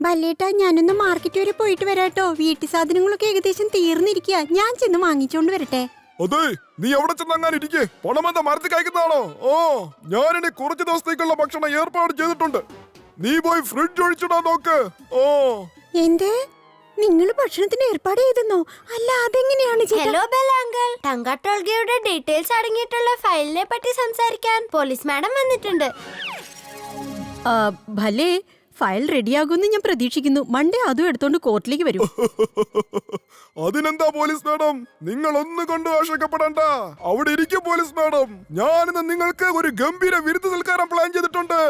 ബല്ലേട്ടാ, ഞാനൊന്ന് മാർക്കറ്റ് വരെ പോയിട്ട് വരാട്ടോ. വീട്ടു സാധനങ്ങളൊക്കെ ഏകദേശം തീർന്നിരിക്കുക. ഞാൻ ചെന്ന് വാങ്ങിച്ചോണ്ട് വരട്ടെ. അതെ, നീ എവിടെ ചെന്നങ്ങനെ ഇരിക്കേ? പണമെന്താ മരത്തിൽ കഴിക്കുന്നതാണോ? ഓ, ഞാനിനി കുറച്ച് ദിവസത്തേക്കുള്ള ഭക്ഷണം ഏർപ്പാട് ചെയ്തിട്ടുണ്ട്. നീ പോയി ഫ്രിഡ്ജ് ഒഴിച്ചിടാൻ നോക്ക്. ഓ, എന്ത്? നിങ്ങൾ ഭക്ഷണത്തിന് ഏർപ്പാട് ചെയ്തെന്നോ? അല്ല, അതെങ്ങനെയാണ്? ഹലോ ബെൽ അങ്കിൾ, ടങ്കാട്ടോൾഗയുടെ ഡീറ്റെയിൽസ് അടങ്ങിയിട്ടുള്ള ഫയലിനെ പറ്റി സംസാരിക്കാൻ പോലീസ് മാഡം വന്നിട്ടുണ്ട്. ഭലേ, ഫയൽ റെഡിയാകുമെന്ന് ഞാൻ പ്രതീക്ഷിക്കുന്നു. മൺഡേ അതും എടുത്തോണ്ട് കോർട്ടിലേക്ക് വരും. അതിനെന്താ പോലീസ് മാഡം, നിങ്ങൾ ഒന്ന് കൊണ്ട് ആശങ്കപ്പെടണ്ട. അവിടെ ഇരിക്കും പോലീസ് മാഡം. ഞാനിന്ന് നിങ്ങൾക്ക് ഒരു ഗംഭീര വിരുന്ന് സൽക്കാരം പ്ലാൻ ചെയ്തിട്ടുണ്ട്.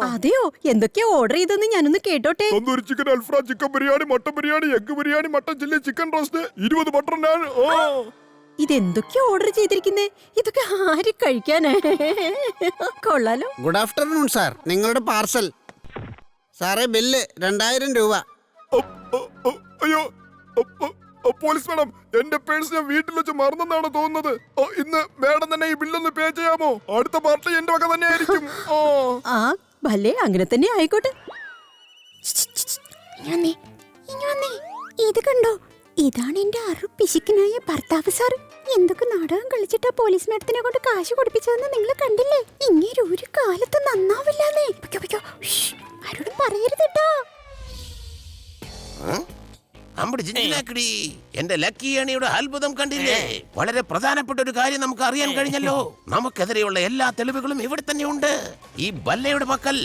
അതെയോ? എന്തൊക്കെയാ ഓർഡർ ചെയ്തെന്ന് ഞാനൊന്ന് കേട്ടോട്ടെ. തന്തൂരി ചിക്കൻ, അൽഫ്രാം chicken biryani, mutton biryani, egg biryani, mutton chilli, chicken roast, 20 butter naan. ഇതെന്തൊക്കെയാ ഓർഡർ ചെയ്തിരിക്കുന്നേ? ഇതൊക്കെ ആര് കഴിക്കാനാ? കൊള്ളാലോ. ഗുഡ് ആഫ്റ്റർനൂൺ സാർ, നിങ്ങളുടെ പാർസൽ. സാറേ, ബില്ല് 2000 രൂപ. അയ്യോ, പോലീസ് മാഡം, എന്റെ പേഴ്സ് ഞാൻ വീട്ടിൽ വെച്ച് മറന്നെന്നാണ് തോന്നുന്നത്. ഇന്ന് മാഡം തന്നെ ഈ ബില്ലൊന്ന് പേ ചെയ്യാമോ? അടുത്ത പാർട്ടി എന്റെ വക തന്നെ ആയിരിക്കും. ആ ഭലേ, അങ്ങനെ തന്നെ ആയിക്കോട്ടെ. ഇത് കണ്ടോ? ഇതാണ് എന്റെ അറുപിശുക്കനായ ഭർത്താവ് സാർ. എന്തൊക്കെ നാടകം കളിച്ചിട്ടാ പോലീസ് മാഡത്തിനെ കൊണ്ട് കാശ് കൊടുപ്പിച്ചതെന്ന് നിങ്ങൾ കണ്ടില്ലേ? ഇങ്ങനെ ഒരു കാലത്ത് നന്നാവില്ലാന്നേ. ആരോടും പറയരുതട്ടോ. എന്റെ ലക്കി അണിയുടെ അത്ഭുതം കണ്ടില്ലേ? വളരെ പ്രധാനപ്പെട്ട ഒരു കാര്യം നമുക്ക് അറിയാൻ കഴിഞ്ഞല്ലോ. നമുക്കെതിരെയുള്ള എല്ലാ തെളിവുകളും ഇവിടെ തന്നെ ഉണ്ട്, ഈ ബല്ലയുടെ പക്കൽ.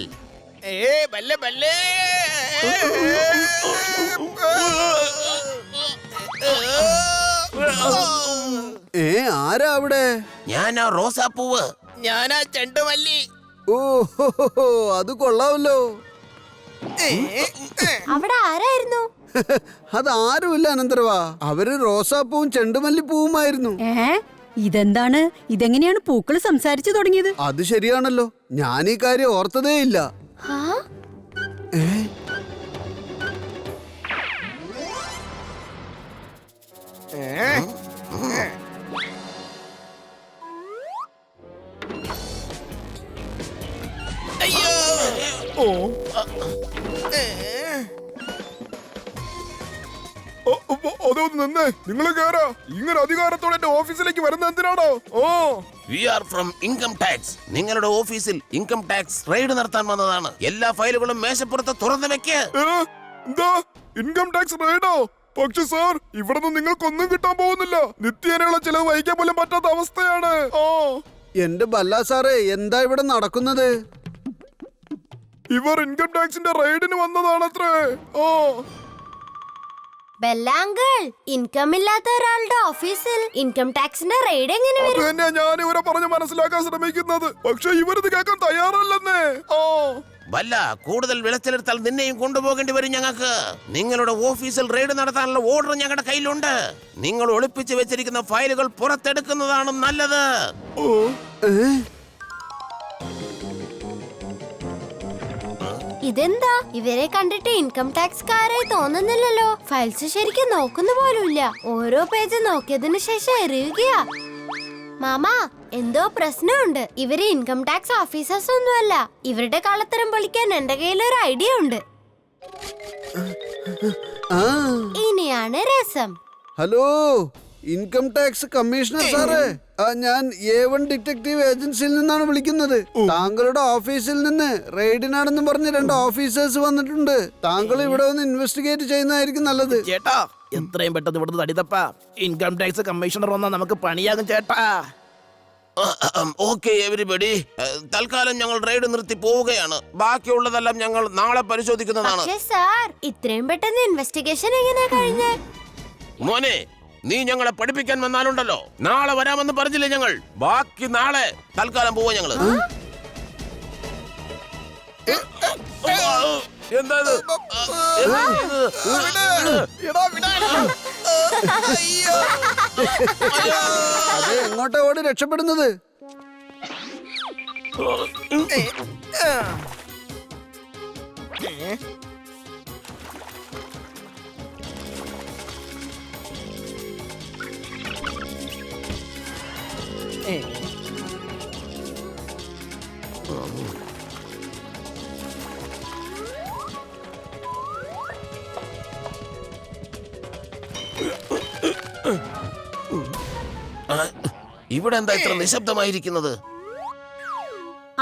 ആരാ അവിടെ? ഞാനാ റോസാപ്പൂവ്. ഞാനാ ചെണ്ടുമല്ലി. ഓ, അത് കൊള്ളാവല്ലോ. അവിടെ ആരായിരുന്നു? അതാരുമില്ല അനന്തരവാ, അവര് റോസാപ്പൂവും ചെണ്ടുമല്ലിപ്പൂവുമായിരുന്നു. ഇതെന്താണ്? ഇതെങ്ങനെയാണ് പൂക്കൾ സംസാരിച്ചു തുടങ്ങിയത്? അത് ശരിയാണല്ലോ, ഞാൻ ഈ കാര്യം ഓർത്തതേ ഇല്ല. അതൊന്ന് നിന്നേ, നിങ്ങൾ കേറാ. ഇങ്ങനെ അധികാരത്തോടെ എന്റെ ഓഫീസിലേക്ക് വരുന്ന എന്തിനാണോ? We are from income tax. നിങ്ങളുടെ ഓഫീസിൽ ഇൻകം ടാക്സ് റെയ്ഡ് നടത്താൻ വന്നതാണ്. എല്ലാ ഫയലുകളും മേശപ്പുറത്ത് തുറന്നു വെക്ക്. എന്താ ഇൻകം ടാക്സ് റെയ്ഡോ? പക്ഷെ സാർ, ഇവിടെ നിന്ന് നിങ്ങൾക്കൊന്നും കിട്ടാൻ പോകുന്നില്ല. നിത്യേനയുള്ള ചിലവ് വഹിക്കാൻ പോലും പറ്റാത്ത അവസ്ഥയാണ്. എന്റെ ബല്ല സാറേ, എന്താ ഇവിടെ നടക്കുന്നത്? ഇവർ ഇൻകം ടാക്സിന്റെ റെയ്ഡിന് വന്നതാണത്രേ. ബെല്ലാങ്കിൾ, ഇൻകം ഇല്ലാത്ത ഒരാളുടെ ഓഫീസിൽ ഇൻകം ടാക്സിന്റെ റെയ്ഡ് എങ്ങനെ വരും? അത് തന്നെയാ ഞാൻ ഇവരെ പറഞ്ഞ് മനസ്സിലാക്കാൻ ശ്രമിക്കുന്നത്. പക്ഷെ ഇവരിത് കേൾക്കാൻ തയ്യാറല്ലെന്നേ. വല്ല കൂടുതൽ വിളച്ചെടുത്താൽ നിന്നെയും കൊണ്ടുപോകേണ്ടി വരും ഞങ്ങൾക്ക്. നിങ്ങളുടെ ഓഫീസിൽ റെയ്ഡ് നടത്താനുള്ള ഓർഡർ ഞങ്ങളുടെ കയ്യിലുണ്ട്. നിങ്ങൾ ഒളിപ്പിച്ചു വെച്ചിരിക്കുന്ന ഫയലുകൾ പുറത്തെടുക്കുന്നതാണ് നല്ലത്. ഇതെന്താ? ഇവരെ കണ്ടിട്ട് ഇൻകം ടാക്സ് കാരായി തോന്നുന്നില്ലല്ലോ. ഫയൽസ് ശരിക്കും നോക്കുന്ന പോലുമില്ല. ഓരോ പേജ് നോക്കിയതിനു ശേഷം എറിയുകയാ. മാമാ, എന്തോ പ്രശ്നമുണ്ട്. ഇവര് ഇൻകം ടാക്സ് ഓഫീസേഴ്സ് ഒന്നുമല്ല. ഇവരുടെ കള്ളത്തരം പൊളിക്കാൻ എന്റെ കയ്യിൽ ഒരു ഐഡിയ ഉണ്ട്. ഇനിയാണ് രസം. ഹലോ, ഇൻകം ടാക്സ് കമ്മീഷണർ സാറേ, ഞാൻ A1 ഡിറ്റക്റ്റീവ് ഏജൻസിയിൽ നിന്നാണ് വിളിക്കുന്നത്. താങ്കളുടെ ഓഫീസിൽ നിന്ന് റെയ്ഡിനാണെന്ന് പറഞ്ഞ് 2 ഓഫീസേഴ്സ് വന്നിട്ടുണ്ട്. താങ്കൾ ഇവിടെ വന്ന് ഇൻവെസ്റ്റിഗേറ്റ് ചെയ്യുന്നതായിരിക്കും നല്ലത്. ചേട്ടാ, എത്രയും പെട്ടെന്ന് ഇവിടുന്ന് തടിതപ്പാ. ഇൻകം ടാക്സ് കമ്മീഷണർ വന്നാൽ നമുക്ക് പണിയാകും ചേട്ടാ. ഓക്കെ എവരിബഡി, തൽക്കാലം ഞങ്ങൾ റെയ്ഡ് നിർത്തി പോവുകയാണ്. ബാക്കിയുള്ളതെല്ലാം ഞങ്ങൾ നാളെ പരിശോധിക്കുന്നതാണ്. പക്ഷേ സാർ, ഇത്രയും പെട്ടെന്ന് ഇൻവെസ്റ്റിഗേഷൻ എങ്ങനെയാ കഴിഞ്ഞേ? മോനെ, നീ ഞങ്ങളെ പഠിപ്പിക്കാൻ വന്നാലുണ്ടല്ലോ. നാളെ വരാമെന്ന് പറഞ്ഞില്ലേ ഞങ്ങൾ? ബാക്കി നാളെ. തൽക്കാലം പോവാ ഞങ്ങള്. എന്താ അതെ, എങ്ങോട്ടാ ഓടി രക്ഷപ്പെടുന്നത്? ഇവിടെ എന്താ ഇത്ര നിശബ്ദമായിരിക്കുന്നത്?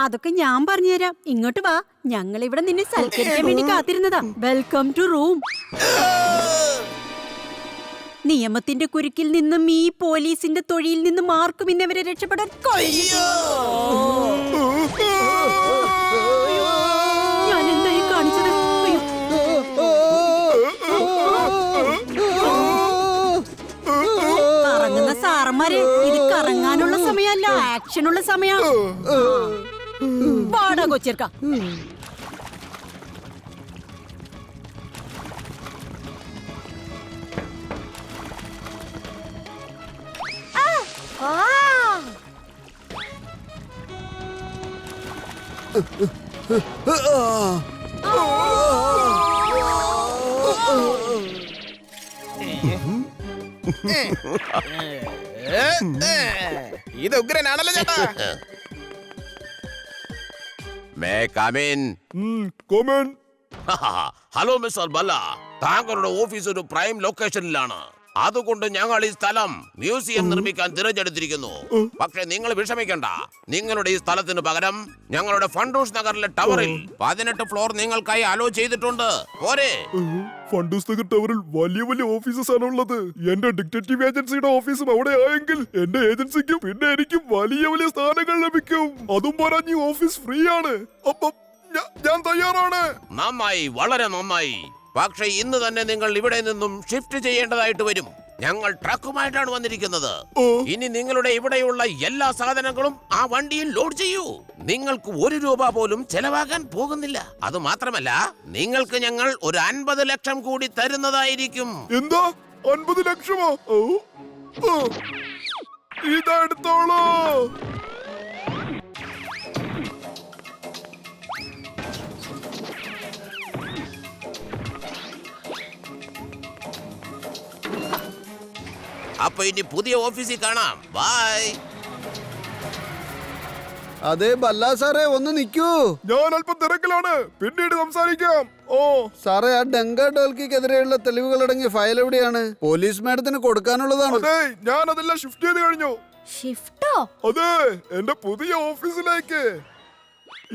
അതൊക്കെ ഞാൻ പറഞ്ഞുതരാം. ഇങ്ങോട്ട് വാ, ഞങ്ങൾ ഇവിടെ നിന്നെ സൽക്കരിക്കാൻ വേണ്ടി കാത്തിരുന്നതാ. Welcome to room. നിയമത്തിന്റെ കുരുക്കിൽ നിന്നും ഈ പോലീസിന്റെ തൊഴിയിൽ നിന്നും ആർക്കും ഇന്നവരെ രക്ഷപ്പെടാൻ കഴിയില്ല. ഞാൻ എന്തായി കാണിച്ചത്? കറങ്ങുന്ന സാറന്മാരെ, ഇത് കറങ്ങാനുള്ള സമയമല്ല, ആക്ഷനുള്ള സമയം. പാടാ കൊച്ചിർക്ക. ഇത് ഉഗ്രനാണല്ലോ ചേട്ടാ. May come in. Come on. Hello mister ബല്ല, താങ്കളുടെ ഓഫീസ് ഒരു പ്രൈം ലൊക്കേഷനിലാണ്. അതുകൊണ്ട് ഞങ്ങൾ ഈ സ്ഥലം മ്യൂസിയം നിർമ്മിക്കാൻ തിരഞ്ഞെടുത്തിരിക്കുന്നു. പക്ഷെ നിങ്ങൾ വിഷമിക്കണ്ട, നിങ്ങളുടെ ഈ സ്ഥലത്തിന് പകരം ഞങ്ങളുടെ ഫണ്ടൂസ് നഗറിലെ ടവറിൽ 18 ഫ്ലോർ നിങ്ങൾക്കായി അലോ ചെയ്തിട്ടുണ്ട്. പോരെ? ഫണ്ടൂസ് നഗർ ടവറിൽ വലിയ വലിയ ഓഫീസസ് ആണ് ഉള്ളത്. എന്റെ ഡിറ്റക്റ്റീവ് ഏജൻസിയുടെ ഓഫീസും അവിടെ ആയെങ്കിൽ എന്റെ ഏജൻസിക്കും പിന്നെ എനിക്കും വലിയ വലിയ സ്ഥാനങ്ങൾ ലഭിക്കും. അതും പറഞ്ഞ് ഓഫീസ് ഫ്രീ ആണ്. അപ്പം ഞാൻ തയ്യാറാണ്. നന്നായി, വളരെ നന്നായി. പക്ഷെ ഇന്ന് തന്നെ നിങ്ങൾ ഇവിടെ നിന്നും ഷിഫ്റ്റ് ചെയ്യേണ്ടതായിട്ട് വരും. ഞങ്ങൾ ട്രക്കുമായിട്ടാണ് വന്നിരിക്കുന്നത്. ഇനി നിങ്ങളുടെ ഇവിടെയുള്ള എല്ലാ സാധനങ്ങളും ആ വണ്ടിയിൽ ലോഡ് ചെയ്യൂ. നിങ്ങൾക്ക് 1 രൂപ പോലും ചെലവാകാൻ പോകുന്നില്ല. അത് മാത്രമല്ല, നിങ്ങൾക്ക് ഞങ്ങൾ ഒരു 50 ലക്ഷം കൂടി തരുന്നതായിരിക്കും. എന്താ 50 ലക്ഷമോ? ഇതെടുത്തോളൂ. അപ്പൊ ഇനി പുതിയ ഓഫീസിൽ കാണാം. ബൈ. അതെ ബല്ല സാറേ, ഒന്ന് നിൽക്കൂ. ഞാൻ അല്പം തിരക്കിലാണ്, പിന്നീട് സംസാരിക്കാം. സാറേ, ആ ഡങ്ക ഡോൽക്കിക്കെതിരെയുള്ള തെളിവുകളടങ്ങിയ ഫയൽ എവിടെയാണ്? പോലീസ് മാഡത്തിന് കൊടുക്കാനുള്ളതാണ്. അതെ, ഞാൻ അതെല്ലാം ഷിഫ്റ്റ് ചെയ്ത് കഴിഞ്ഞു. ഷിഫ്റ്റോ? അതെ, എന്റെ പുതിയ ഓഫീസിലേക്ക്.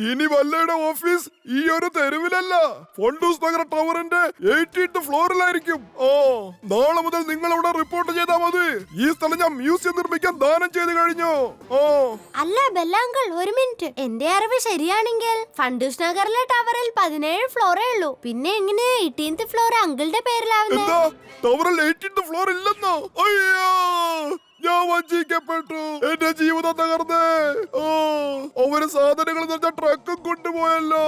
ഇനി വല്ലയുടെ ഓഫീസ് ഈ ഒരു തെരുവിലല്ല, ഫണ്ടൂസ് നഗർ ടവറിന്റെ 18th ഫ്ലോറിലായിരിക്കും. നാളെ മുതൽ നിങ്ങൾ അവിടെ റിപ്പോർട്ട് ചെയ്താൽ മതി. ഈ സ്ഥലം ഞാൻ മ്യൂസിയം നിർമ്മിക്കാൻ ദാനം ചെയ്ത് കഴിഞ്ഞു. അല്ല ബെല്ലാങ്കിൾ, ഒരു മിനിറ്റ്. എന്റെ അറിവ് ശരിയാണെങ്കിൽ ഫണ്ടൂസ് നഗറിലെ ടവറിൽ 17 ഫ്ലോറേ ഉള്ളൂ. പിന്നെ എങ്ങനെ 18th ഫ്ലോർ അങ്കിളുടെ പേരിലാവുന്നത്? എന്താ, ടവറിൽ 18th ഫ്ലോർ ഇല്ലെന്നോ? അയ്യോ, ഞാൻ വഞ്ചിക്കപ്പെട്ടു. എന്റെ ജീവിതം തകർന്നേ. അവര് സാധനങ്ങൾ നിറച്ച ട്രക്കും കൊണ്ടുപോയല്ലോ.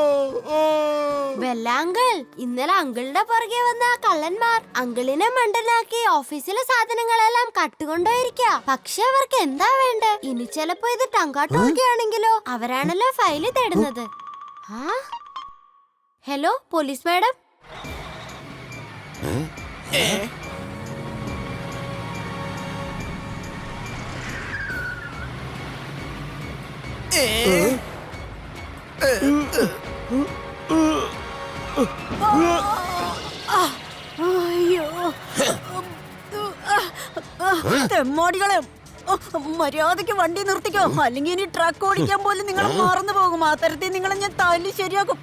ബെല്ലാങ്കിൾ, ഇന്നലെ അങ്കിളുടെ പുറകെ വന്ന ആ കള്ളന്മാർ അങ്കിളിനെ മണ്ടനാക്കി ഓഫീസിലെ സാധനങ്ങളെല്ലാം കട്ടുകൊണ്ടോയിരിക്കാ. പക്ഷെ അവർക്ക് എന്താ വേണ്ടേ? ഇനി ചിലപ്പോ ഇത് ടങ്കാട്ടോക്കുകയാണെങ്കിലോ? അവരാണല്ലോ ഫയല് തേടുന്നത്. Hello police madam. അയ്യോ, തെമ്മാടികളെ, മര്യാദക്ക് വണ്ടി നിർത്തിക്കോ, അല്ലെങ്കിൽ ഇനി ട്രക്ക് ഓടിക്കാൻ പോലും നിങ്ങൾ മറന്നു പോകും. ആ തരത്തിൽ നിങ്ങളെ ഞാൻ തല്ലി ശരിയാക്കും.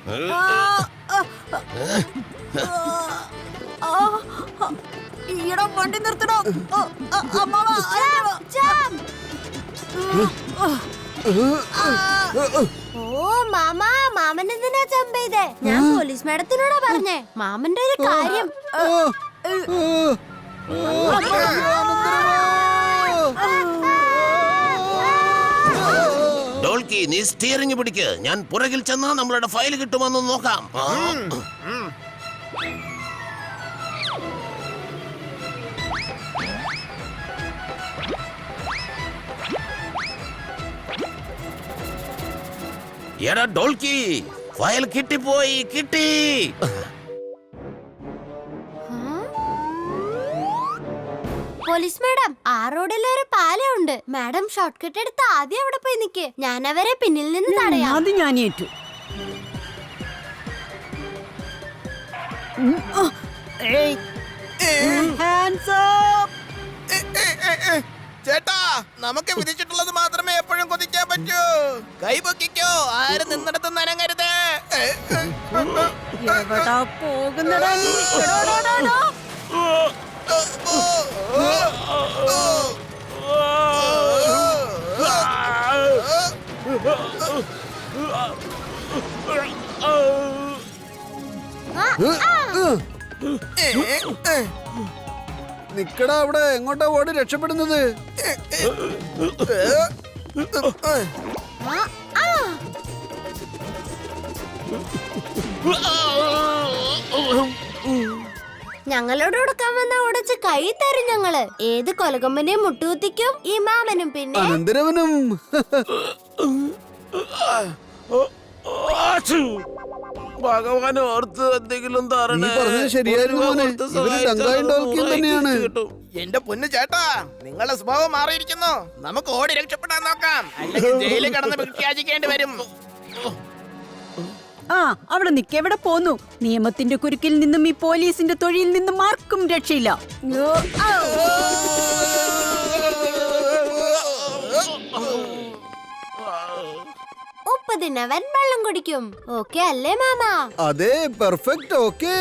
ഈടോ, വണ്ടി നിർത്തണോ? ഓ മാമാ, മാമൻ എന്തിനാ ജമ്പ് ചെയ്തേ? ഞാൻ പോലീസ് മാഡത്തിനോടാ പറഞ്ഞേ മാമന്റെ ഒരു കാര്യം. ഡോൾക്കി, നീ സ്റ്റിയറിംഗ് പിടിക്ക്. ഞാൻ പുറകിൽ ചെന്ന് നമ്മളുടെ ഫയൽ കിട്ടുമെന്ന് നോക്കാം. എടാ ഡോൾക്കി, ഫയൽ കിട്ടിപ്പോയി. കിട്ടി. പോലീസ് മാഡം, ആ റോഡിൽ ഒരു പാലമുണ്ട്. മാഡം ഷോർട്ട് കട്ട് എടുത്ത് ആദ്യം അവിടെ പോയി നിൽക്ക്. ഞാൻ അവരെ പിന്നിൽ നിന്ന് തടയാം. അത് ഞാൻ ഏറ്റു. ചേട്ടാ, നമുക്ക് വിധിച്ചിട്ടുള്ളത് മാത്രമേ എപ്പോഴും കൊതിക്കാൻ പറ്റൂ. കൈ പൊക്കിക്കോ, ആരും നിന്നിടത്ത് നനങ്ങരുത്. എവിടാ പോകുന്നടാ നീ? നിക്കടാ അവിടെ, എങ്ങോട്ടാ ഓടി രക്ഷപ്പെടുന്നത്? ഞങ്ങളോട് കൊടുക്കാൻ വന്ന ഉടച്ച് കൈ തരും ഞങ്ങള്. ഏത് കൊലകൊമ്പനെയും മുട്ടുകുത്തിക്കും ഈ മാമനും. പിന്നെ അനന്തരവനും. ഭഗവാൻ ഓർത്ത് എന്തെങ്കിലും നീ പറഞ്ഞത് ശരിയായിരുന്നു മോനെ. ഇവര് ഡങ്കായും ഡോൾക്കിയും തന്നെയാണ്. എന്റെ പൊന്നു ചേട്ടാ, നിങ്ങളുടെ സ്വഭാവം മാറിയിരിക്കുന്നു. നമുക്ക് ഓടി രക്ഷപ്പെടാൻ നോക്കാം, അല്ലെങ്കിൽ ജയിലിൽ കടന്ന് ഭിക്ഷയാചിക്കേണ്ടി വരും. ആ, അവിടെ നിക്കെവിടെ പോന്നു? നിയമത്തിന്റെ കുരുക്കിൽ നിന്നും ഈ പോലീസിന്റെ തൊഴിയിൽ നിന്നും ആർക്കും രക്ഷയില്ല. ഉപ്പ് തിന്നവൻ വെള്ളം കുടിക്കും. ഓക്കെ അല്ലേ മാമ? അതെ, പെർഫെക്റ്റ്. ഓക്കേ.